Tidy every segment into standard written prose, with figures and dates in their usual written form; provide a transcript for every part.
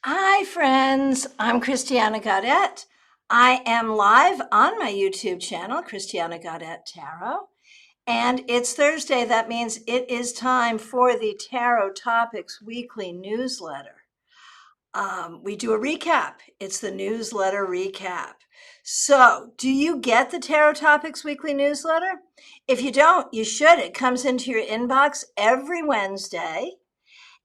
Hi, friends. I'm Christiana Gaudet. I am live on my YouTube channel, Christiana Gaudet Tarot, and it's Thursday. That means it is time for the Tarot Topics Weekly newsletter. We do a recap. It's the newsletter recap. So, do you get the Tarot Topics Weekly newsletter? If you don't, you should. It comes into your inbox every Wednesday.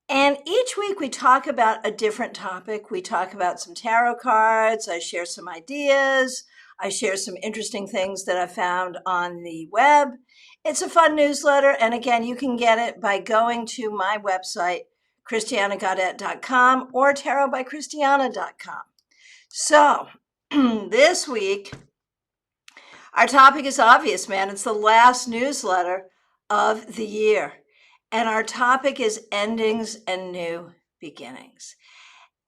And each week we talk about a different topic. We talk about some tarot cards. I share some ideas. I share some interesting things that I found on the web. It's a fun newsletter. And again, you can get it by going to my website, christianagaudet.com or tarotbychristiana.com. So this week, our topic is obvious, man. It's the last newsletter of the year. And our topic is endings and new beginnings.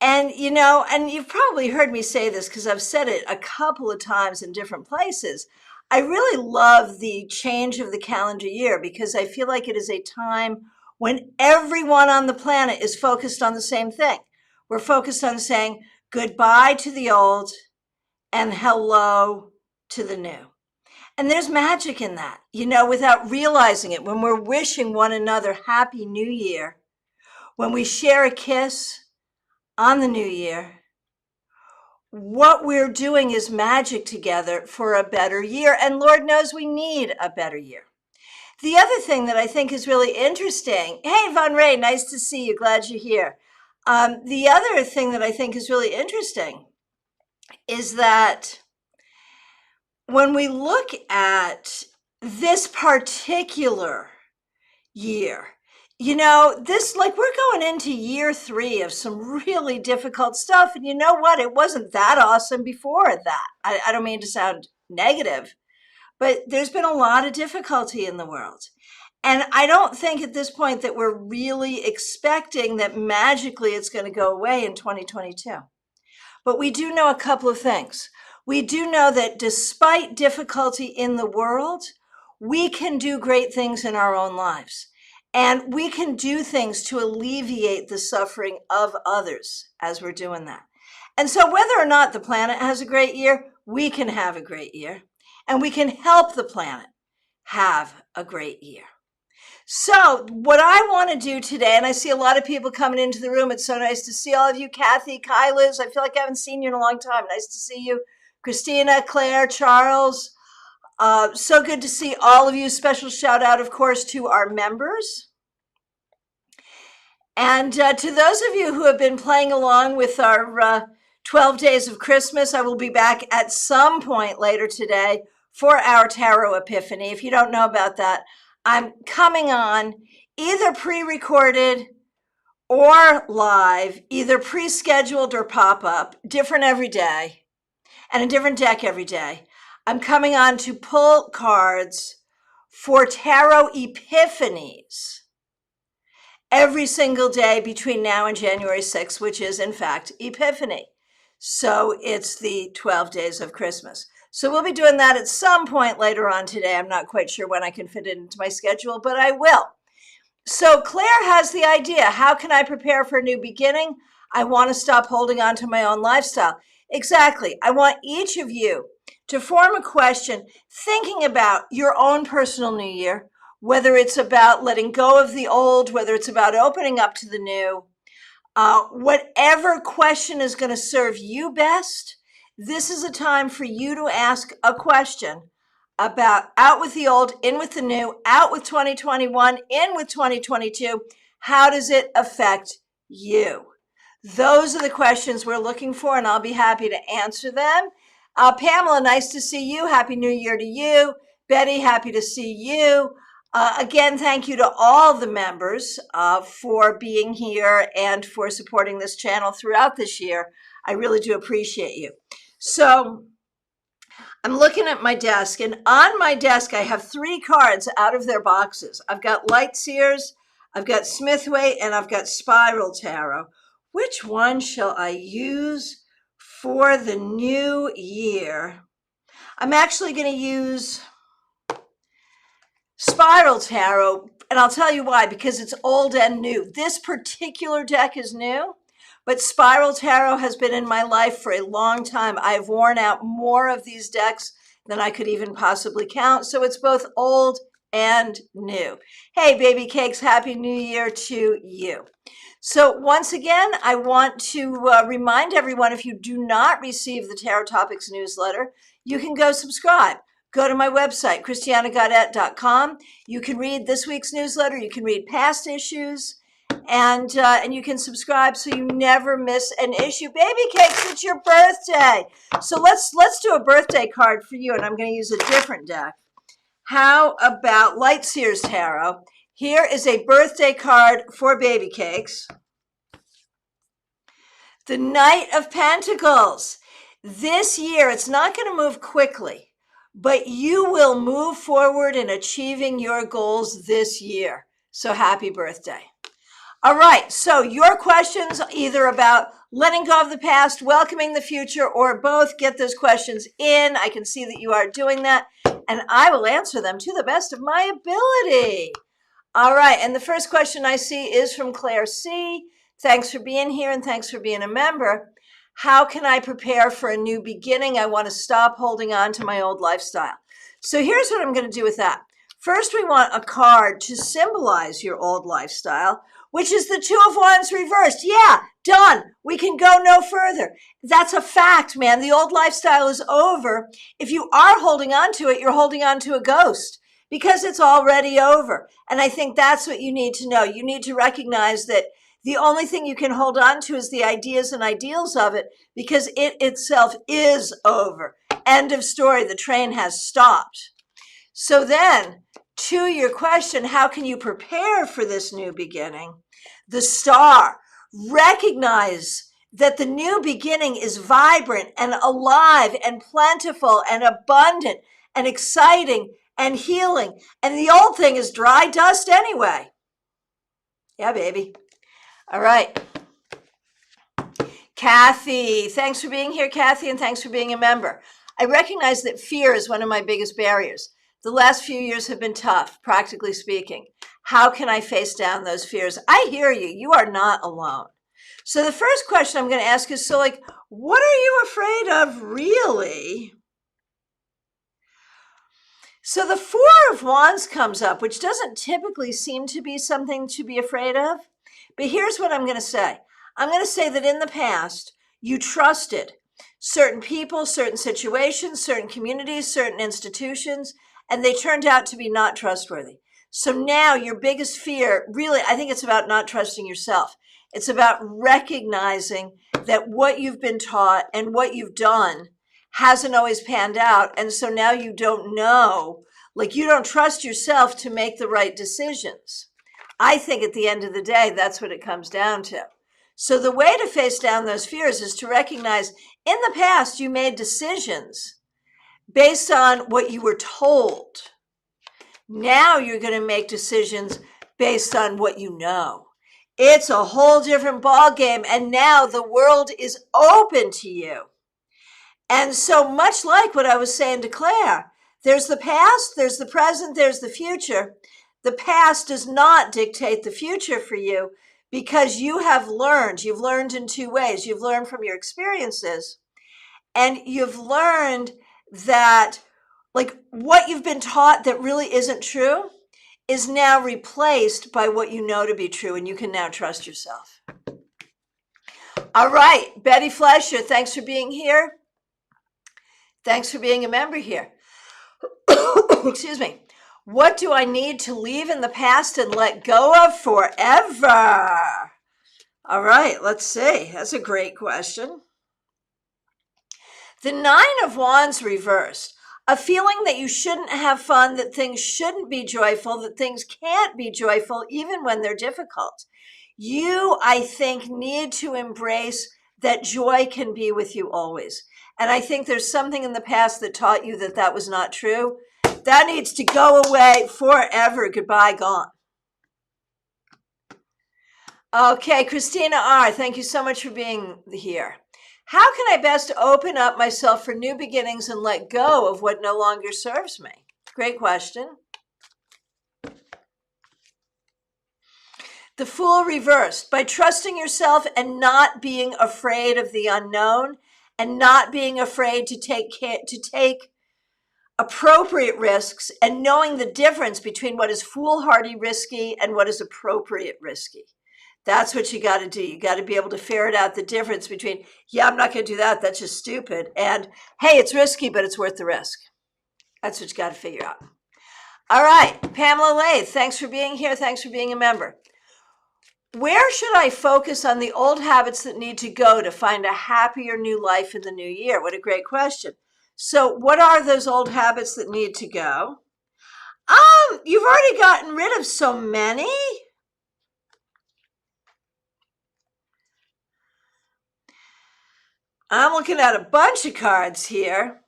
And, and you've probably heard me say this because I've said it a couple of times in different places. I really love the change of the calendar year because I feel like it is a time when everyone on the planet is focused on the same thing. We're focused on saying goodbye to the old and hello to the new. And there's magic in that, without realizing it. When we're wishing one another Happy New Year, when we share a kiss on the new year, what we're doing is magic together for a better year. And Lord knows we need a better year. The other thing that I think is really interesting, hey, Von Ray, nice to see you. Glad you're here. The other thing that I think is really interesting is that when we look at this particular year, we're going into year 3 of some really difficult stuff. And you know what? It wasn't that awesome before that. I don't mean to sound negative, but there's been a lot of difficulty in the world. And I don't think at this point that we're really expecting that magically it's going to go away in 2022. But we do know a couple of things. We do know that despite difficulty in the world, we can do great things in our own lives. And we can do things to alleviate the suffering of others as we're doing that. And so whether or not the planet has a great year, we can have a great year. And we can help the planet have a great year. So what I want to do today, and I see a lot of people coming into the room. It's so nice to see all of you. Kathy, Kai, Liz, I feel like I haven't seen you in a long time. Nice to see you. Christina, Claire, Charles. So good to see all of you. Special shout out, of course, to our members. And to those of you who have been playing along with our 12 Days of Christmas, I will be back at some point later today for our Tarot Epiphany. If you don't know about that, I'm coming on either pre-recorded or live, either pre-scheduled or pop-up, different every day, and a different deck every day. I'm coming on to pull cards for Tarot Epiphanies every single day between now and January 6th, which is, in fact, Epiphany. So it's the 12 Days of Christmas. So we'll be doing that at some point later on today. I'm not quite sure when I can fit it into my schedule, but I will. So Claire has the idea. How can I prepare for a new beginning? I want to stop holding on to my own lifestyle. Exactly. I want each of you to form a question thinking about your own personal new year, whether it's about letting go of the old, whether it's about opening up to the new, whatever question is going to serve you best. This is a time for you to ask a question about out with the old, in with the new, out with 2021, in with 2022. How does it affect you? Those are the questions we're looking for, and I'll be happy to answer them. Pamela, nice to see you. Happy New Year to you. Betty, happy to see you. Again, thank you to all the members for being here and for supporting this channel throughout this year. I really do appreciate you. So I'm looking at my desk, and on my desk, I have 3 cards out of their boxes. I've got Lightseers, I've got Smithwaite, and I've got Spiral Tarot. Which one shall I use for the new year? I'm actually going to use Spiral Tarot, and I'll tell you why, because it's old and new. This particular deck is new, But Spiral Tarot has been in my life for a long time. I've worn out more of these decks than I could even possibly count. So it's both old and new. Hey, baby cakes, Happy New Year to you. So once again, I want to remind everyone, if you do not receive the Tarot Topics newsletter, you can go subscribe. Go to my website, christianagaudet.com. You can read this week's newsletter. You can read past issues, and you can subscribe so you never miss an issue. Baby cakes, it's your birthday. So let's do a birthday card for you, and I'm going to use a different deck. How about Lightseers Tarot? Here is a birthday card for baby cakes. The Knight of Pentacles. This year, it's not going to move quickly, but you will move forward in achieving your goals this year. So happy birthday. All right, so your questions either about letting go of the past, welcoming the future, or both, get those questions in. I can see that you are doing that, and I will answer them to the best of my ability. All right, and the first question I see is from Claire C. Thanks for being here, and thanks for being a member. How can I prepare for a new beginning? I want to stop holding on to my old lifestyle. So here's what I'm going to do with that. First, we want a card to symbolize your old lifestyle, which is the Two of Wands reversed. Yeah, done. We can go no further. That's a fact, man. The old lifestyle is over. If you are holding on to it, you're holding on to a ghost because it's already over. And I think that's what you need to know. You need to recognize that the only thing you can hold on to is the ideas and ideals of it because it itself is over. End of story. The train has stopped. So then, to your question, how can you prepare for this new beginning? The Star. Recognize that the new beginning is vibrant and alive and plentiful and abundant and exciting and healing. And the old thing is dry dust anyway. Yeah, baby. All right. Kathy, thanks for being here, Kathy, and thanks for being a member. I recognize that fear is one of my biggest barriers. The last few years have been tough, practically speaking. How can I face down those fears? I hear you. You are not alone. So the first question I'm going to ask is, so like, what are you afraid of really? So the Four of Wands comes up, which doesn't typically seem to be something to be afraid of. But here's what I'm going to say. I'm going to say that in the past, you trusted certain people, certain situations, certain communities, certain institutions, and they turned out to be not trustworthy. So now your biggest fear, really, I think it's about not trusting yourself. It's about recognizing that what you've been taught and what you've done hasn't always panned out. And so now you don't know, like you don't trust yourself to make the right decisions. I think at the end of the day, that's what it comes down to. So the way to face down those fears is to recognize in the past, you made decisions based on what you were told. Now you're going to make decisions based on what you know. It's a whole different ballgame, and now the world is open to you. And so much like what I was saying to Claire, there's the past, there's the present, there's the future. The past does not dictate the future for you because you have learned. You've learned in two ways. You've learned from your experiences, and you've learned that like what you've been taught that really isn't true is now replaced by what you know to be true, and you can now trust yourself. All right, Betty Fleischer, thanks for being here. Thanks for being a member here. Excuse me. What do I need to leave in the past and let go of forever? All right, let's see. That's a great question. The Nine of Wands reversed. A feeling that you shouldn't have fun, that things shouldn't be joyful, that things can't be joyful even when they're difficult. You, I think, need to embrace that joy can be with you always. And I think there's something in the past that taught you that that was not true. That needs to go away forever. Goodbye, gone. Okay, Christina R., thank you so much for being here. How can I best open up myself for new beginnings and let go of what no longer serves me? Great question. The Fool reversed, by trusting yourself and not being afraid of the unknown and not being afraid to take appropriate risks and knowing the difference between what is foolhardy risky and what is appropriate risky. That's what you got to do. You got to be able to ferret out the difference between, yeah, I'm not going to do that. That's just stupid. And hey, it's risky, but it's worth the risk. That's what you got to figure out. All right, Pamela Lath, thanks for being here. Thanks for being a member. Where should I focus on the old habits that need to go to find a happier new life in the new year? What a great question. So what are those old habits that need to go? You've already gotten rid of so many. I'm looking at a bunch of cards here.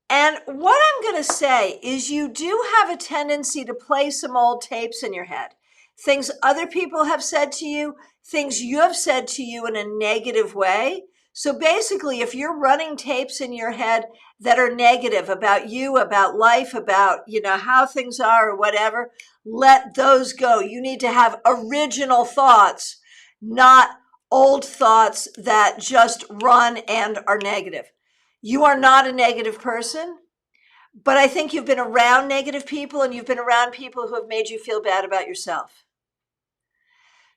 And what I'm going to say is you do have a tendency to play some old tapes in your head. Things other people have said to you, things you have said to you in a negative way. So basically, if you're running tapes in your head that are negative about you, about life, about, how things are or whatever, let those go. You need to have original thoughts, not old thoughts that just run and are negative. You are not a negative person, but I think you've been around negative people and you've been around people who have made you feel bad about yourself.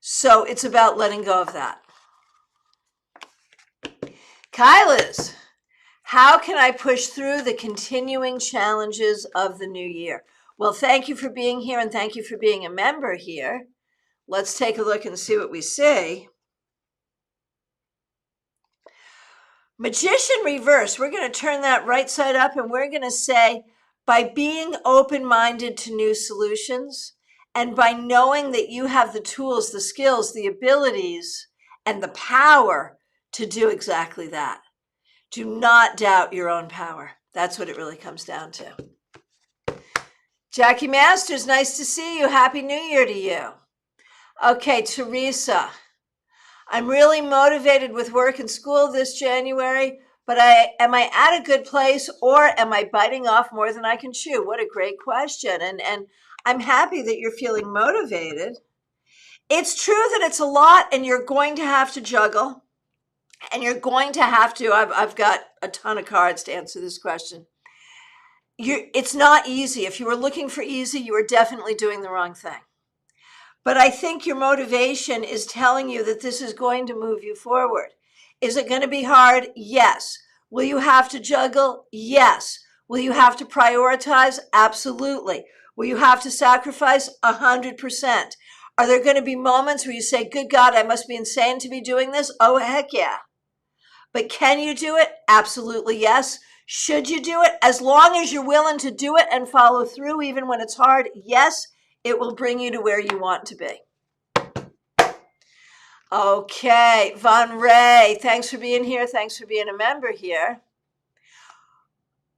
So it's about letting go of that. Kyla's, how can I push through the continuing challenges of the new year? Well, thank you for being here and thank you for being a member here. Let's take a look and see what we see. Magician reverse, we're going to turn that right side up and we're going to say, by being open-minded to new solutions and by knowing that you have the tools, the skills, the abilities, and the power to do exactly that. Do not doubt your own power. That's what it really comes down to. Jackie Masters, nice to see you. Happy New Year to you. Okay, Teresa. I'm really motivated with work and school this January, but am I at a good place or am I biting off more than I can chew? What a great question. And I'm happy that you're feeling motivated. It's true that it's a lot and you're going to have to juggle and you're going to have to, I've got a ton of cards to answer this question. It's not easy. If you were looking for easy, you were definitely doing the wrong thing. But I think your motivation is telling you that this is going to move you forward. Is it going to be hard? Yes. Will you have to juggle? Yes. Will you have to prioritize? Absolutely. Will you have to sacrifice? 100%. Are there going to be moments where you say, good God, I must be insane to be doing this? Oh, heck yeah. But can you do it? Absolutely yes. Should you do it? As long as you're willing to do it and follow through, even when it's hard, yes. It will bring you to where you want to be. Okay, Von Ray, thanks for being here. Thanks for being a member here.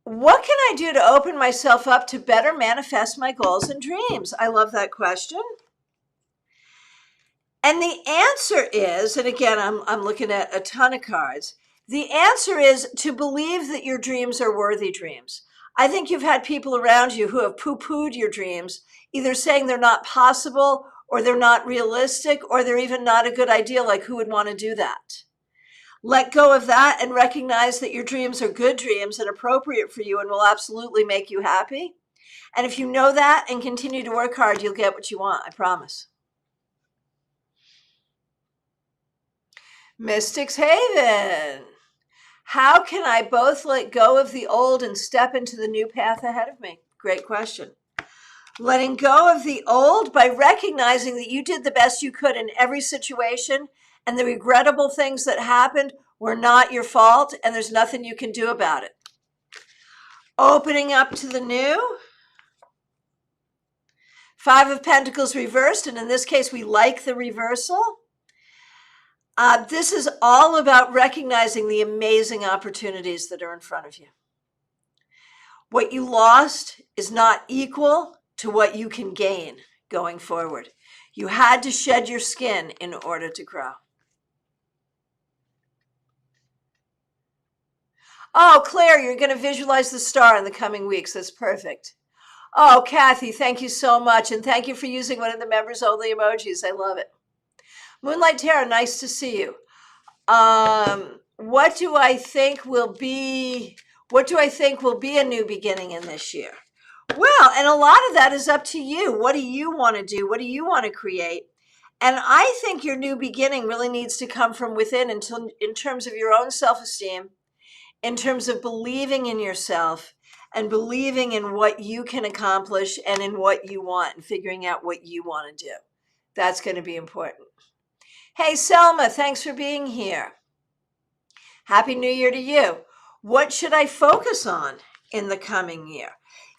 What can I do to open myself up to better manifest my goals and dreams? I love that question. And the answer is, and again, I'm looking at a ton of cards. The answer is to believe that your dreams are worthy dreams. I think you've had people around you who have poo-pooed your dreams, either saying they're not possible or they're not realistic or they're even not a good idea, like who would want to do that? Let go of that and recognize that your dreams are good dreams and appropriate for you and will absolutely make you happy. And if you know that and continue to work hard, you'll get what you want, I promise. Mystics Haven. How can I both let go of the old and step into the new path ahead of me? Great question. Letting go of the old by recognizing that you did the best you could in every situation and the regrettable things that happened were not your fault and there's nothing you can do about it. Opening up to the new. Five of Pentacles reversed, and in this case, we like the reversal. This is all about recognizing the amazing opportunities that are in front of you. What you lost is not equal to what you can gain going forward. You had to shed your skin in order to grow. Oh, Claire, you're going to visualize the star in the coming weeks. That's perfect. Oh, Kathy, thank you so much. And thank you for using one of the members only emojis. I love it. Moonlight Terror, nice to see you. What do I think will be a new beginning in this year? Well, and a lot of that is up to you. What do you want to do? What do you want to create? And I think your new beginning really needs to come from within in terms of your own self-esteem, in terms of believing in yourself and believing in what you can accomplish and in what you want and figuring out what you want to do. That's going to be important. Hey, Selma, thanks for being here. Happy New Year to you. What should I focus on in the coming year?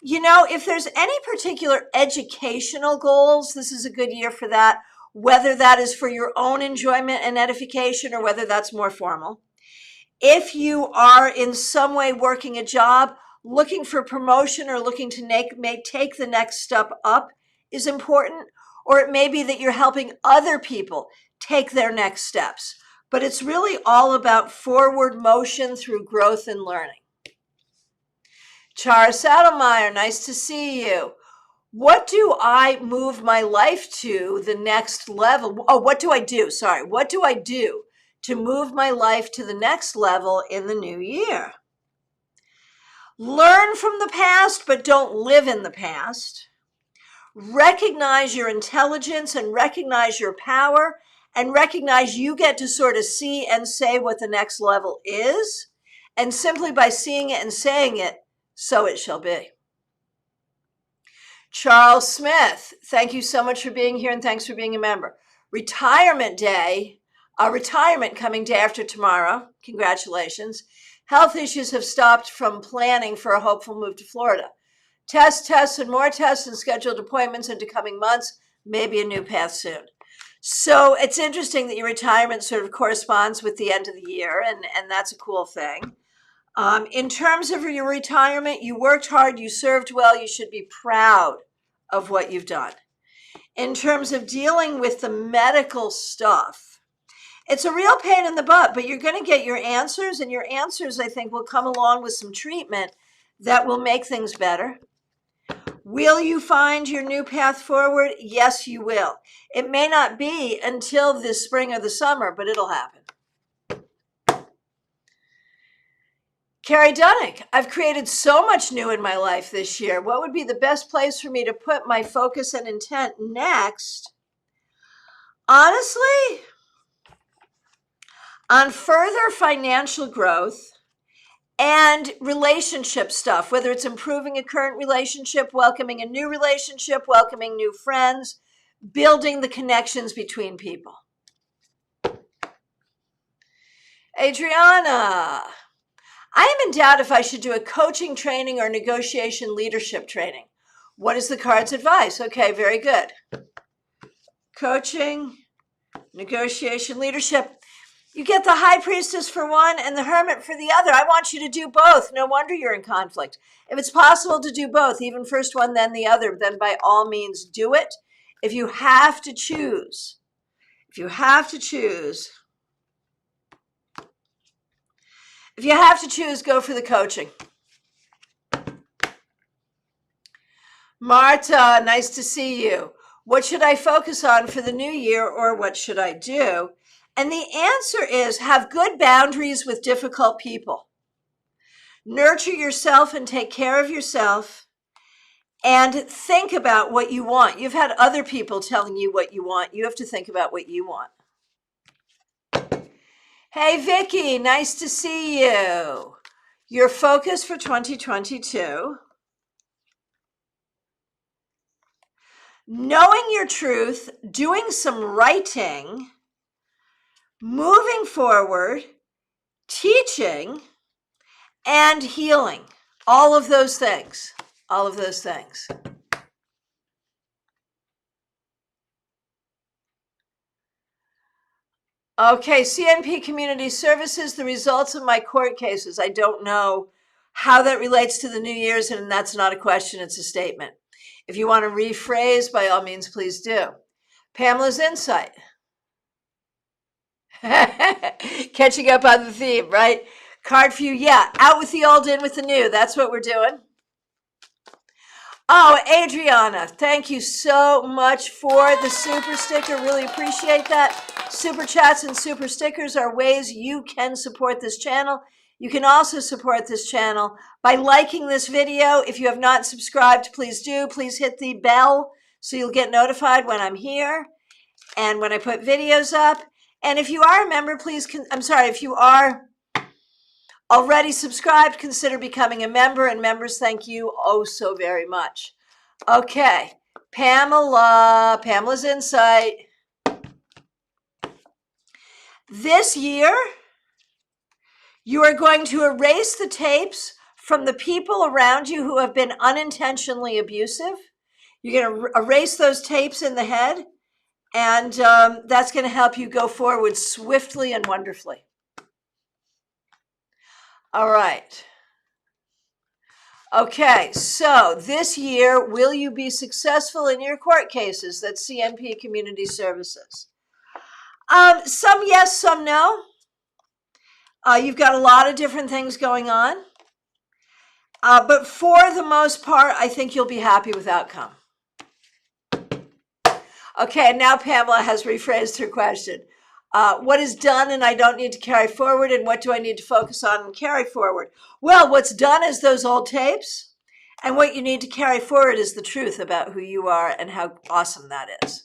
You know, if there's any particular educational goals, this is a good year for that, whether that is for your own enjoyment and edification or whether that's more formal. If you are in some way working a job, looking for promotion or looking to take the next step up is important, or it may be that you're helping other people take their next steps. But it's really all about forward motion through growth and learning. Chara Saddlemeyer, nice to see you. What do I move my life to the next level? Oh, what do I do? Sorry. What do I do to move my life to the next level in the new year? Learn from the past, but don't live in the past. Recognize your intelligence and recognize your power and recognize you get to sort of see and say what the next level is. And simply by seeing it and saying it, so it shall be. Charles Smith, thank you so much for being here and thanks for being a member. Retirement coming day after tomorrow. Congratulations. Health issues have stopped from planning for a hopeful move to Florida. Tests, and more tests and scheduled appointments into coming months, maybe a new path soon. So it's interesting that your retirement sort of corresponds with the end of the year, and that's a cool thing. In terms of your retirement, you worked hard, you served well, you should be proud of what you've done. In terms of dealing with the medical stuff, it's a real pain in the butt, but you're going to get your answers, and your answers, I think, will come along with some treatment that will make things better. Will you find your new path forward? Yes, you will. It may not be until this spring or the summer, but it'll happen. Carrie Dunnick, I've created so much new in my life this year. What would be the best place for me to put my focus and intent next? Honestly, on further financial growth and relationship stuff, whether it's improving a current relationship, welcoming a new relationship, welcoming new friends, building the connections between people. Adriana, I am in doubt if I should do a coaching training or negotiation leadership training. What is the card's advice? Okay, very good. Coaching, negotiation, leadership. You get the High Priestess for one and the Hermit for the other. I want you to do both. No wonder you're in conflict. If it's possible to do both, even first one, then the other, then by all means do it. If you have to choose, go for the coaching. Marta, nice to see you. What should I focus on for the new year, or what should I do? And the answer is have good boundaries with difficult people. Nurture yourself and take care of yourself and think about what you want. You've had other people telling you what you want. You have to think about what you want. Hey, Vicky, nice to see you. Your focus for 2022. Knowing your truth, doing some writing, moving forward, teaching, and healing. All of those things. Okay, CNP Community Services, the results of my court cases. I don't know how that relates to the New Year's, and that's not a question, it's a statement. If you want to rephrase, by all means, please do. Pamela's insight. Catching up on the theme, right? Card for you, yeah. Out with the old, in with the new. That's what we're doing. Oh, Adriana, thank you so much for the super sticker. Really appreciate that. Super chats and super stickers are ways you can support this channel. You can also support this channel by liking this video. If you have not subscribed, please do. Please hit the bell so you'll get notified when I'm here and when I put videos up. And if you are a member, if you are already subscribed, consider becoming a member. And members, thank you oh so very much. Okay, Pamela's insight. This year, you are going to erase the tapes from the people around you who have been unintentionally abusive. You're going to erase those tapes in the head, and that's going to help you go forward swiftly and wonderfully. All right. Okay, so this year, will you be successful in your court cases? That's CNP Community Services. Some yes, some no. You've got a lot of different things going on. But for the most part, I think you'll be happy with outcome. Okay, and now Pamela has rephrased her question. What is done and I don't need to carry forward, and what do I need to focus on and carry forward? Well, what's done is those old tapes, and what you need to carry forward is the truth about who you are and how awesome that is.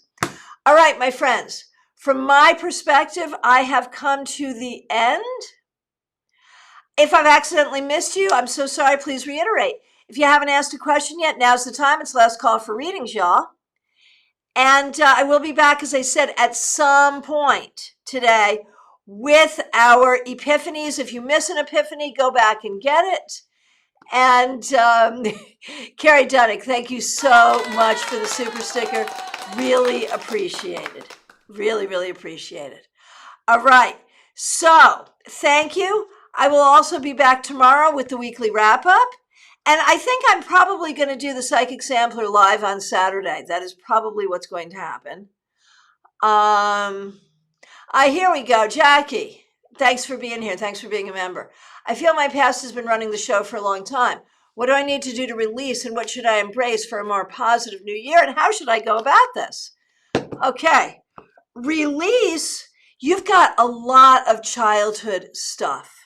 All right, my friends, from my perspective, I have come to the end. If I've accidentally missed you, I'm so sorry. Please reiterate. If you haven't asked a question yet, now's the time. It's last call for readings, y'all. And I will be back, as I said, at some point today with our epiphanies. If you miss an epiphany, go back and get it. And Carrie Dunnick, thank you so much for the super sticker. Really appreciate it. Really, really appreciate it. All right. So thank you. I will also be back tomorrow with the weekly wrap up. And I think I'm probably going to do the Psychic Sampler live on Saturday. That is probably what's going to happen. Here we go. Jackie, thanks for being here. Thanks for being a member. I feel my past has been running the show for a long time. What do I need to do to release, and what should I embrace for a more positive new year, and how should I go about this? Okay. Release, you've got a lot of childhood stuff.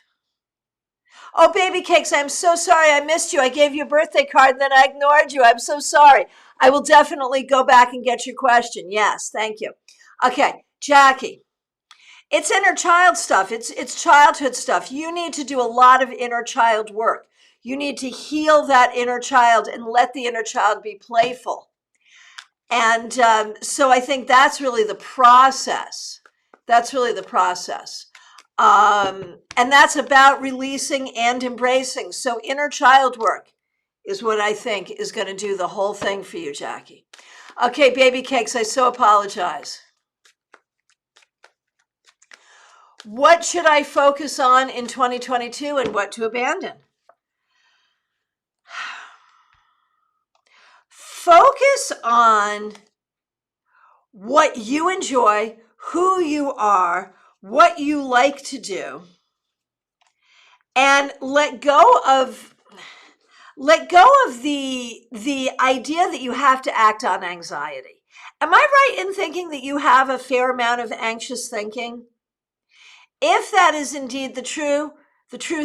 Oh, baby cakes, I'm so sorry I missed you. I gave you a birthday card and then I ignored you. I'm so sorry. I will definitely go back and get your question. Yes, thank you. Okay, Jackie, it's inner child stuff. It's childhood stuff. You need to do a lot of inner child work. You need to heal that inner child and let the inner child be playful. And so I think that's really the process. That's really the process. And that's about releasing and embracing. So inner child work is what I think is going to do the whole thing for you, Jackie. Okay, baby cakes, I so apologize. What should I focus on in 2022 and what to abandon? Focus on what you enjoy, who you are, what you like to do, and let go of the idea that you have to act on anxiety. Am I right in thinking that you have a fair amount of anxious thinking? If that is indeed the true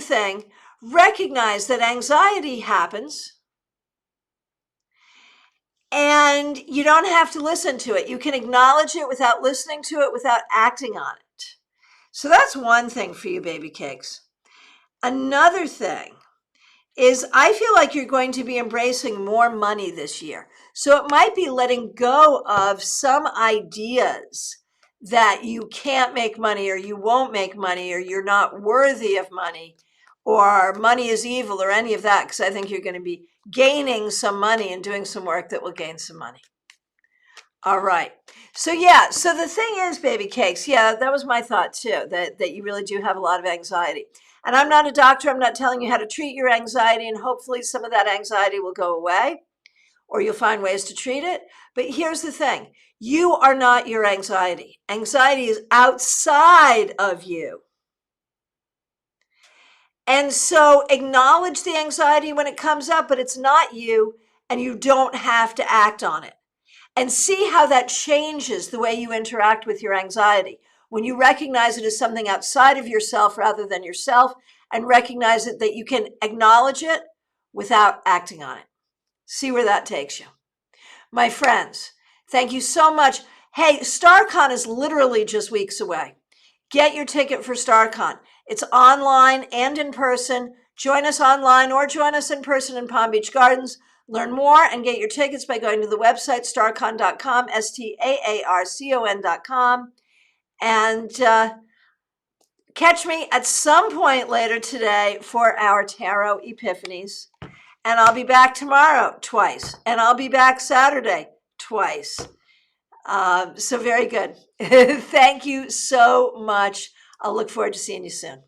thing, recognize that anxiety happens and you don't have to listen to it. You can acknowledge it without listening to it, without acting on it. So that's one thing for you, baby cakes. Another thing is I feel like you're going to be embracing more money this year. So it might be letting go of some ideas that you can't make money or you won't make money or you're not worthy of money or money is evil or any of that, because I think you're going to be gaining some money and doing some work that will gain some money. All right. So yeah, so the thing is, baby cakes, yeah, that was my thought too, that you really do have a lot of anxiety. And I'm not a doctor. I'm not telling you how to treat your anxiety, and hopefully some of that anxiety will go away or you'll find ways to treat it. But here's the thing. You are not your anxiety. Anxiety is outside of you. And so acknowledge the anxiety when it comes up, but it's not you, and you don't have to act on it. And see how that changes the way you interact with your anxiety. When you recognize it as something outside of yourself rather than yourself, and recognize it that you can acknowledge it without acting on it. See where that takes you. My friends, thank you so much. Hey, StarCon is literally just weeks away. Get your ticket for StarCon. It's online and in person. Join us online or join us in person in Palm Beach Gardens. Learn more and get your tickets by going to the website starcon.com, STAARCON.com. And catch me at some point later today for our Tarot Epiphanies. And I'll be back tomorrow twice. And I'll be back Saturday twice. So very good. Thank you so much. I'll look forward to seeing you soon.